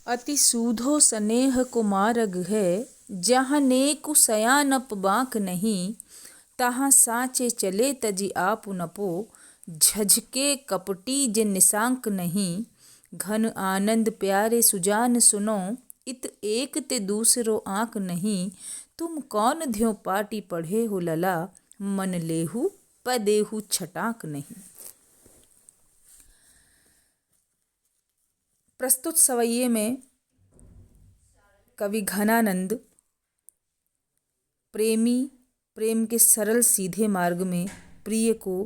अति सूधो स्नेह को मार्ग है, जहाँ नेकु सयानप बाँक नहीं। तहाँ साँचे चले तजी आपु नपो, झझके कपटी जे निशांक नहीं। घन आनंद प्यारे सुजान सुनो, इत एक ते दूसरो आँक नहीं। तुम कौन ध्यो पाटी पढ़े हो लला, मन लेहु पदेहु छटाक नहीं। प्रस्तुत सवैये में कवि घनानंद प्रेम के सरल सीधे मार्ग में प्रिय को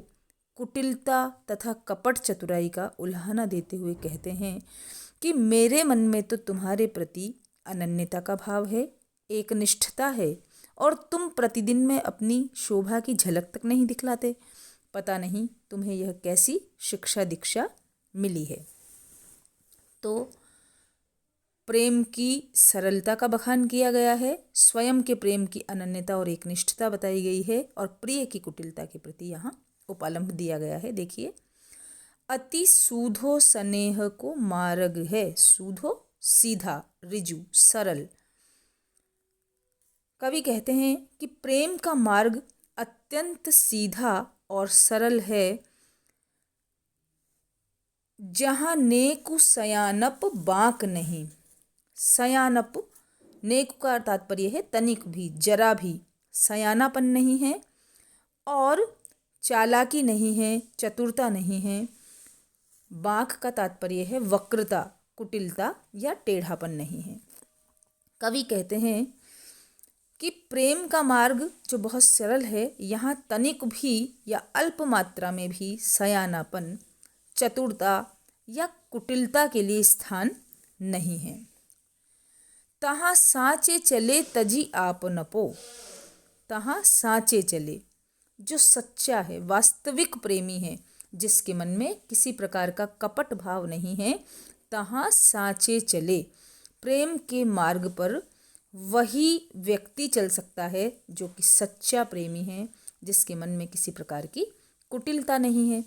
कुटिलता तथा कपट चतुराई का उल्हाना देते हुए कहते हैं कि मेरे मन में तो तुम्हारे प्रति अनन्यता का भाव है, एकनिष्ठता है, और तुम प्रतिदिन में अपनी शोभा की झलक तक नहीं दिखलाते। पता नहीं तुम्हें यह कैसी शिक्षा दीक्षा मिली है। तो प्रेम की सरलता का बखान किया गया है, स्वयं के प्रेम की अनन्यता और एकनिष्ठता बताई गई है, और प्रिय की कुटिलता के प्रति यहाँ उपालंब दिया गया है। देखिए, अति सूधो स्नेह को मार्ग है। सूधो सीधा, रिजु, सरल। कवि कहते हैं कि प्रेम का मार्ग अत्यंत सीधा और सरल है, जहाँ नेकु सयानप बाँक नहीं। सयानप, नेकु का तात्पर्य है तनिक भी, जरा भी सयानापन नहीं है, और चालाकी नहीं है, चतुरता नहीं है। बाँक का तात्पर्य है वक्रता, कुटिलता या टेढ़ापन नहीं है। कवि कहते हैं कि प्रेम का मार्ग जो बहुत सरल है, यहाँ तनिक भी या अल्प मात्रा में भी सयानापन, चतुरता या कुटिलता के लिए स्थान नहीं है। तहाँ साँचे चले तजी आप नपो। तहाँ साँचे चले, जो सच्चा है, वास्तविक प्रेमी है, जिसके मन में किसी प्रकार का कपट भाव नहीं है, तहाँ साँचे चले। प्रेम के मार्ग पर वही व्यक्ति चल सकता है जो कि सच्चा प्रेमी है, जिसके मन में किसी प्रकार की कुटिलता नहीं है।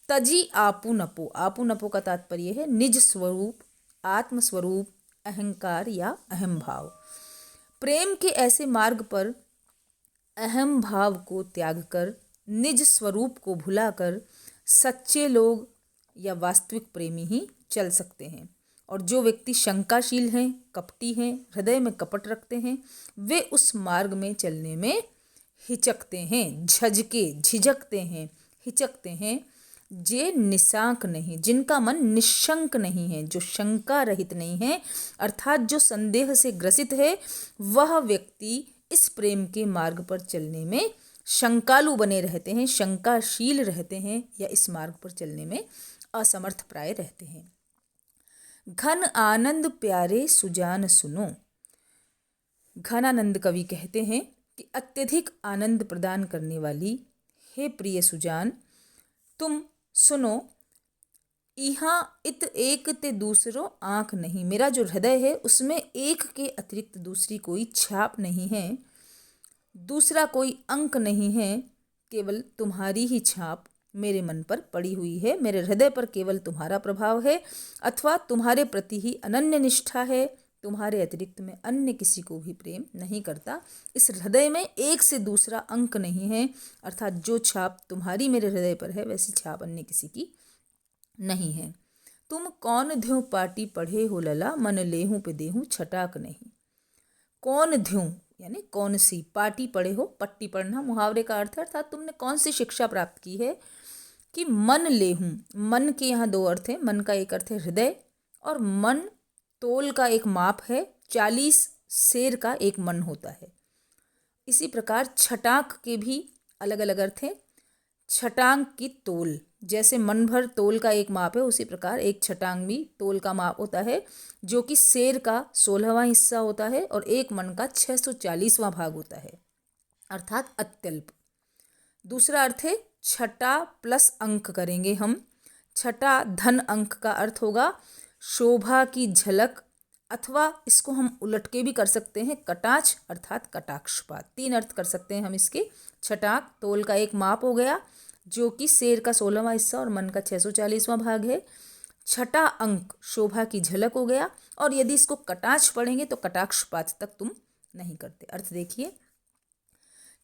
तजी आपु नपो। आपु नपो का तात्पर्य है निज स्वरूप, आत्मस्वरूप, अहंकार या अहम भाव। प्रेम के ऐसे मार्ग पर अहम भाव को त्याग कर, निज स्वरूप को भुलाकर सच्चे लोग या वास्तविक प्रेमी ही चल सकते हैं। और जो व्यक्ति शंकाशील हैं, कपटी हैं, हृदय में कपट रखते हैं, वे उस मार्ग में चलने में हिचकते हैं, झिझकते हैं, हिचकते हैं। जे निशांक नहीं, जिनका मन निशंक नहीं है, जो शंका रहित नहीं है, अर्थात जो संदेह से ग्रसित है, वह व्यक्ति इस प्रेम के मार्ग पर चलने में शंकालु बने रहते हैं, शंकाशील रहते हैं, या इस मार्ग पर चलने में असमर्थ प्राय रहते हैं। घन आनंद प्यारे सुजान सुनो। घनानंद कवि कहते हैं कि अत्यधिक आनंद प्रदान करने वाली हे प्रिय सुजान, तुम सुनो। यहाँ इत एक ते दूसरो आँख नहीं। मेरा जो हृदय है उसमें एक के अतिरिक्त दूसरी कोई छाप नहीं है, दूसरा कोई अंक नहीं है, केवल तुम्हारी ही छाप मेरे मन पर पड़ी हुई है। मेरे हृदय पर केवल तुम्हारा प्रभाव है, अथवा तुम्हारे प्रति ही अनन्य निष्ठा है। तुम्हारे अतिरिक्त में अन्य किसी को भी प्रेम नहीं करता। इस हृदय में एक से दूसरा अंक नहीं है, अर्थात जो छाप तुम्हारी मेरे हृदय पर है, वैसी छाप अन्य किसी की नहीं है। तुम कौन ध्यों पाटी पढ़े हो लला, मन लेहूं पे देहूं छटाक नहीं। कौन ध्यों यानी कौन सी, पाटी पढ़े हो, पट्टी पढ़ना मुहावरे का अर्थ है, अर्थात तुमने कौन सी शिक्षा प्राप्त की है। कि मन लेहूं, मन के यहाँ दो अर्थ हैं। मन का एक अर्थ है हृदय, और मन तोल का एक माप है। 40 सेर का एक मन होता है। इसी प्रकार छटाक के भी अलग अलग अर्थ हैं। छटांग की तोल, जैसे मन भर तोल का एक माप है, उसी प्रकार एक छटांग भी तोल का माप होता है, जो कि सेर का 16वां हिस्सा होता है और एक मन का 640वां भाग होता है, अर्थात अत्यल्प। दूसरा अर्थ है छठा प्लस अंक करेंगे हम। छठा धन अंक का अर्थ होगा शोभा की झलक, अथवा इसको हम उलट के भी कर सकते हैं, कटाक्ष अर्थात कटाक्षपात। 3 अर्थ कर सकते हैं हम इसके। छटाक तोल का एक माप हो गया, जो कि सेर का 16वां हिस्सा और मन का 640वां भाग है। छठा अंक शोभा की झलक हो गया। और यदि इसको कटाक्ष पढ़ेंगे तो कटाक्षपात तक तुम नहीं करते। अर्थ देखिए,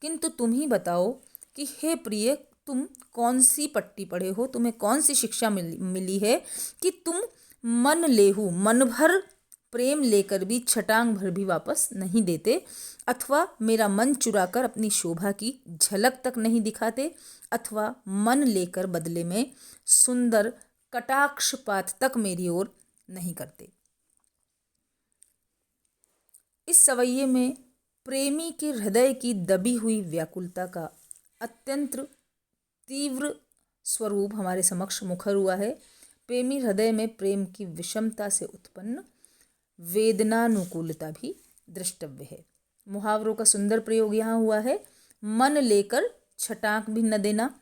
किंतु तुम ही बताओ कि हे प्रिय, तुम कौन सी पट्टी पढ़े हो, तुम्हें कौन सी शिक्षा मिली है कि तुम मन लेहू, मन भर प्रेम लेकर भी छटांग भर भी वापस नहीं देते, अथवा मेरा मन चुराकर अपनी शोभा की झलक तक नहीं दिखाते, अथवा मन लेकर बदले में सुंदर कटाक्षपात तक मेरी ओर नहीं करते। इस सवैये में प्रेमी के हृदय की दबी हुई व्याकुलता का अत्यंत तीव्र स्वरूप हमारे समक्ष मुखर हुआ है। प्रेमी हृदय में प्रेम की विषमता से उत्पन्न वेदनानुकूलता भी दृष्टव्य है। मुहावरों का सुंदर प्रयोग यहाँ हुआ है। मन लेकर छटाक भी न देना,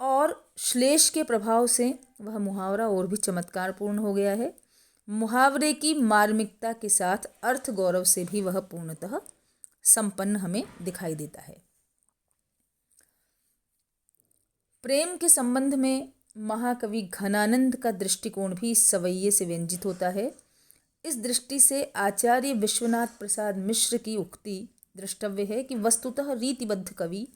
और श्लेष के प्रभाव से वह मुहावरा और भी चमत्कारपूर्ण हो गया है। मुहावरे की मार्मिकता के साथ अर्थ गौरव से भी वह पूर्णतः संपन्न हमें दिखाई देता है। प्रेम के संबंध में महाकवि घनानंद का दृष्टिकोण भी इस सवैये से व्यंजित होता है। इस दृष्टि से आचार्य विश्वनाथ प्रसाद मिश्र की उक्ति द्रष्टव्य है कि वस्तुतः रीतिबद्ध कवि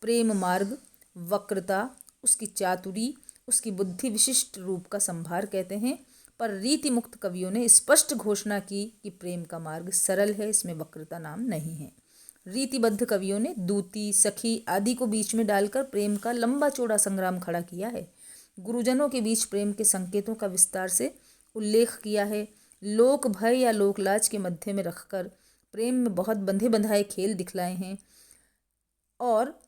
प्रेम मार्ग, वक्रता, उसकी चातुरी, उसकी बुद्धि विशिष्ट रूप का संभार कहते हैं, पर रीति मुक्त कवियों ने स्पष्ट घोषणा की कि प्रेम का मार्ग सरल है, इसमें वक्रता नाम नहीं है। रीतिबद्ध कवियों ने दूती, सखी आदि को बीच में डालकर प्रेम का लंबा चौड़ा संग्राम खड़ा किया है। गुरुजनों के बीच प्रेम के संकेतों का विस्तार से उल्लेख किया है। लोक भय या लोक लाज के मध्य में रखकर प्रेम में बहुत बंधे बंधाए खेल दिखलाए हैं, और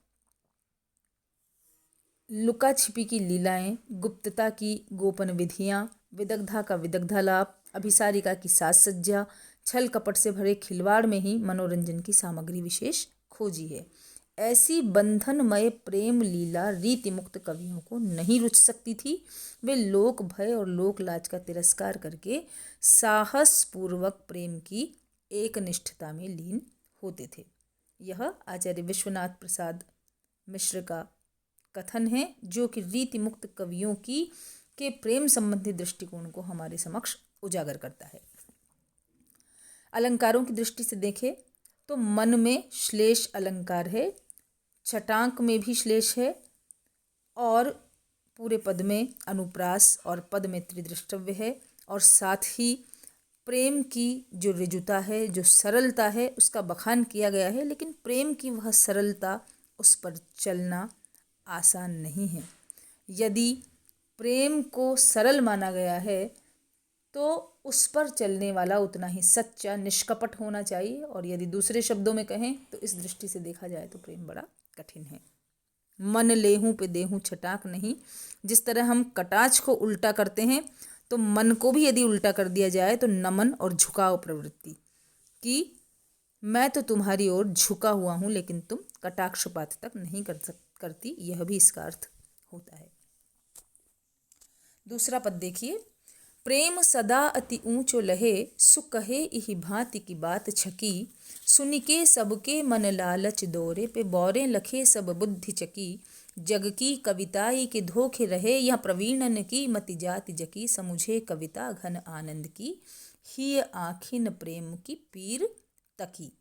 लुका छिपी की लीलाएं, गुप्तता की गोपन विधियाँ, विदग्धा का विदग्धा लाभ, अभिसारिका की साज सज्जा, छल कपट से भरे खिलवाड़ में ही मनोरंजन की सामग्री विशेष खोजी है। ऐसी बंधनमय प्रेम लीला रीति मुक्त कवियों को नहीं रुच सकती थी। वे लोक भय और लोक लाज का तिरस्कार करके साहस पूर्वक प्रेम की एक निष्ठता में लीन होते थे। यह आचार्य विश्वनाथ प्रसाद मिश्र का कथन है, जो कि रीति मुक्त कवियों की के प्रेम संबंधी दृष्टिकोण को हमारे समक्ष उजागर करता है। अलंकारों की दृष्टि से देखें तो मन में श्लेष अलंकार है, छटांक में भी श्लेष है, और पूरे पद में अनुप्रास और पद में त्रिदृष्टव्य है, और साथ ही प्रेम की जो ऋजुता है, जो सरलता है, उसका बखान किया गया है। लेकिन प्रेम की वह सरलता, उस पर चलना आसान नहीं है। यदि प्रेम को सरल माना गया है तो उस पर चलने वाला उतना ही सच्चा, निष्कपट होना चाहिए। और यदि दूसरे शब्दों में कहें तो इस दृष्टि से देखा जाए तो प्रेम बड़ा कठिन है। मन लेहूं पे देहूं छटाक नहीं। जिस तरह हम कटाक्ष को उल्टा करते हैं, तो मन को भी यदि उल्टा कर दिया जाए तो नमन और झुकाव प्रवृत्ति कि मैं तो तुम्हारी ओर झुका हुआ हूँ, लेकिन तुम कटाक्षपात तक नहीं करती, यह भी इसका अर्थ होता है। दूसरा पद देखिए, प्रेम सदा अति ऊंचो लहे, सुकहे इहि भांति की बात छकी, सुनिके सबके मन लालच दौरे, पे बौरे लखे सब बुद्धि चकी, जग की कविताई के धोखे रहे, यह प्रवीणन की मति जाति जकी, समुझे कविता घन आनंद की, ही आखिन प्रेम की पीर तकी।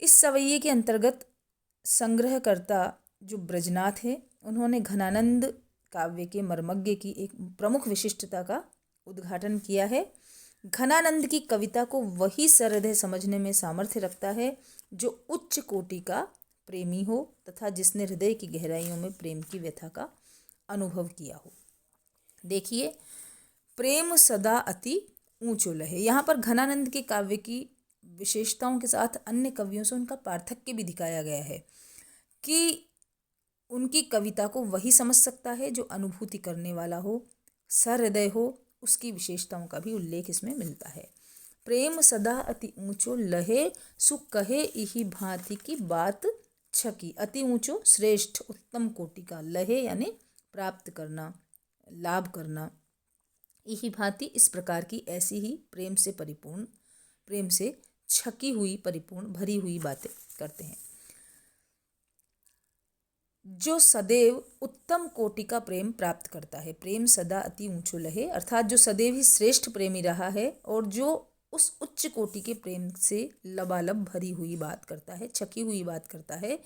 इस सवैये के अंतर्गत संग्रहकर्ता जो ब्रजनाथ है, उन्होंने घनानंद काव्य के मर्मज्ञ की एक प्रमुख विशिष्टता का उद्घाटन किया है। घनानंद की कविता को वही सहृदय समझने में सामर्थ्य रखता है जो उच्च कोटि का प्रेमी हो तथा जिसने हृदय की गहराइयों में प्रेम की व्यथा का अनुभव किया हो। देखिए, प्रेम सदा अति ऊंचो लहे, यहाँ पर घनानंद के काव्य की विशेषताओं के साथ अन्य कवियों से उनका पार्थक्य भी दिखाया गया है कि उनकी कविता को वही समझ सकता है जो अनुभूति करने वाला हो, सहृदय हो। उसकी विशेषताओं का भी उल्लेख इसमें मिलता है। प्रेम सदा अति ऊंचो लहे, सुख कहे इही भांति की बात छकी। अति ऊंचो श्रेष्ठ उत्तम कोटि का, लहे यानी प्राप्त करना, लाभ करना, इही भांति इस प्रकार की, ऐसी ही प्रेम से परिपूर्ण, प्रेम से छकी हुई, परिपूर्ण, भरी हुई बातें करते हैं। जो सदैव उत्तम कोटि का प्रेम प्राप्त करता है। प्रेम सदा अति ऊंचो लहे, अर्थात जो सदैव ही श्रेष्ठ प्रेमी रहा है और जो उस उच्च कोटि के प्रेम से लबालब भरी हुई बात करता है, छकी हुई बात करता है।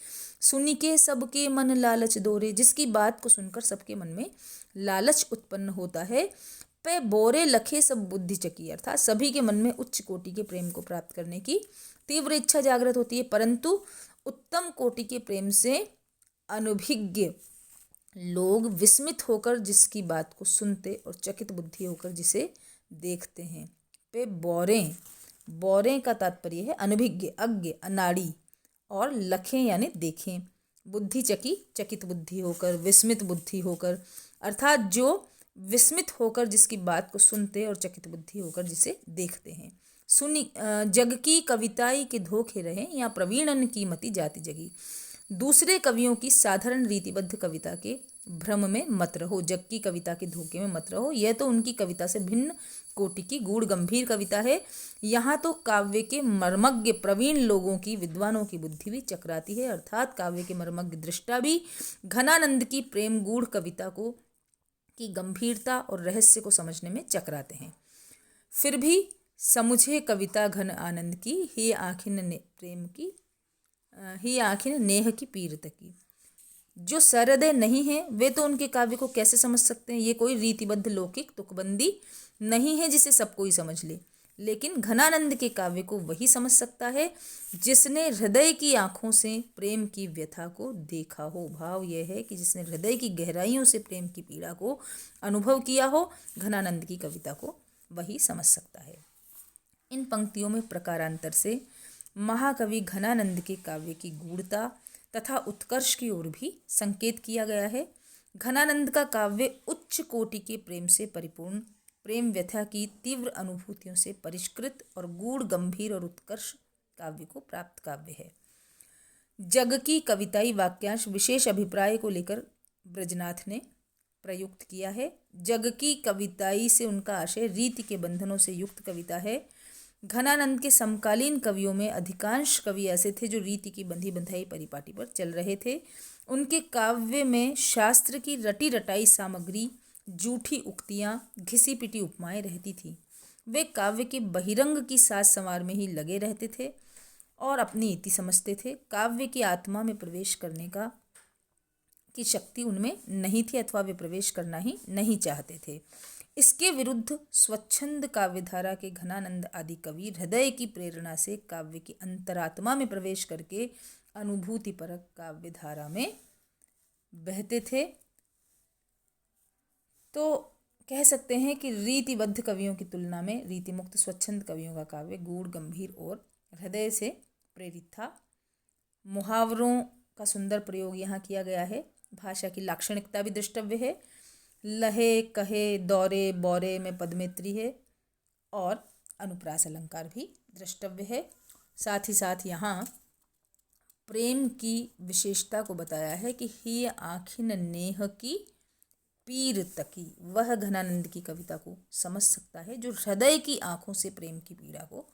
सुनी के सबके मन लालच दोरे, जिसकी बात को सुनकर सबके मन में लालच उत्पन्न होता है। पे बोरे लखे सब बुद्धि चकी, अर्थात सभी के मन में उच्च कोटि के प्रेम को प्राप्त करने की तीव्र इच्छा जागृत होती है, परंतु उत्तम कोटि के प्रेम से अनभिज्ञ लोग विस्मित होकर जिसकी बात को सुनते और चकित बुद्धि होकर जिसे देखते हैं। पे बोरें, बोरें का तात्पर्य है अनभिज्ञ, अज्ञ, अनाड़ी, और लखें यानी देखें। बुद्धि चकी, चकित बुद्धि होकर, विस्मित बुद्धि होकर, अर्थात जो विस्मित होकर जिसकी बात को सुनते और चकित बुद्धि होकर जिसे देखते हैं। सुनी जग की कविताई के धोखे रहे, या प्रवीणन की मति जाति जगी। दूसरे कवियों की साधारण रीतिबद्ध कविता के भ्रम में मत रहो, जग की कविता के धोखे में मत रहो। यह तो उनकी कविता से भिन्न कोटि की गूढ़ गंभीर कविता है। यहाँ तो काव्य के मर्मज्ञ प्रवीण लोगों की, विद्वानों की बुद्धि भी चकराती है, अर्थात काव्य के मर्मज्ञ दृष्टा भी घनानंद की प्रेम गूढ़ कविता को की गंभीरता और रहस्य को समझने में चकराते हैं। फिर भी समुझे कविता घन आनंद की, ही आखिन ने प्रेम की, ही आखिन नेह की पीरत की। जो सहृदय नहीं है वे तो उनके काव्य को कैसे समझ सकते हैं। ये कोई रीतिबद्ध लौकिक तुकबंदी नहीं है जिसे सब कोई समझ ले, लेकिन घनानंद के काव्य को वही समझ सकता है जिसने हृदय की आंखों से प्रेम की व्यथा को देखा हो। भाव यह है कि जिसने हृदय की गहराइयों से प्रेम की पीड़ा को अनुभव किया हो, घनानंद की कविता को वही समझ सकता है। इन पंक्तियों में प्रकारांतर से महाकवि घनानंद के काव्य की गूढ़ता तथा उत्कर्ष की ओर भी संकेत किया गया है। घनानंद का काव्य उच्च कोटि के प्रेम से परिपूर्ण, प्रेम व्यथा की तीव्र अनुभूतियों से परिष्कृत और गूढ़ गंभीर और उत्कर्ष काव्य को प्राप्त काव्य है। जग की कविताई वाक्यांश विशेष अभिप्राय को लेकर ब्रजनाथ ने प्रयुक्त किया है। जग की कविताई से उनका आशय रीति के बंधनों से युक्त कविता है। घनानंद के समकालीन कवियों में अधिकांश कवि ऐसे थे जो रीति की बंधी बंधाई परिपाटी पर चल रहे थे। उनके काव्य में शास्त्र की रटी रटाई सामग्री, जूठी उक्तियाँ, घिसी पिटी उपमाएं रहती थी। वे काव्य के बहिरंग की साज संवार में ही लगे रहते थे और अपनी इति समझते थे। काव्य की आत्मा में प्रवेश करने की शक्ति उनमें नहीं थी, अथवा वे प्रवेश करना ही नहीं चाहते थे। इसके विरुद्ध स्वच्छंद काव्यधारा के घनानंद आदि कवि हृदय की प्रेरणा से काव्य की अंतरात्मा में प्रवेश करके अनुभूतिपरक काव्यधारा में बहते थे। तो कह सकते हैं कि रीतिबद्ध कवियों की तुलना में रीतिमुक्त स्वच्छंद कवियों का काव्य गूढ़ गंभीर और हृदय से प्रेरित था। मुहावरों का सुंदर प्रयोग यहाँ किया गया है। भाषा की लाक्षणिकता भी द्रष्टव्य है। लहे, कहे, दौरे, बौरे में पदमेत्री है और अनुप्रास अलंकार भी द्रष्टव्य है। साथ ही साथ यहाँ प्रेम की विशेषता को बताया है कि ही आखिन नेह की पीर तकी। वह घनानंद की कविता को समझ सकता है जो हृदय की आंखों से प्रेम की पीड़ा को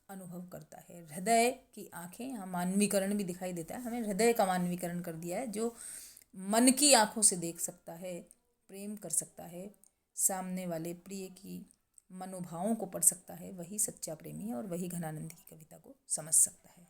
अनुभव करता है। हृदय की आंखें, यहाँ मानवीकरण भी दिखाई देता है, हमें हृदय का मानवीकरण कर दिया है। जो मन की आंखों से देख सकता है, प्रेम कर सकता है, सामने वाले प्रिय की मनोभावों को पढ़ सकता है, वही सच्चा प्रेमी है और वही घनानंद की कविता को समझ सकता है।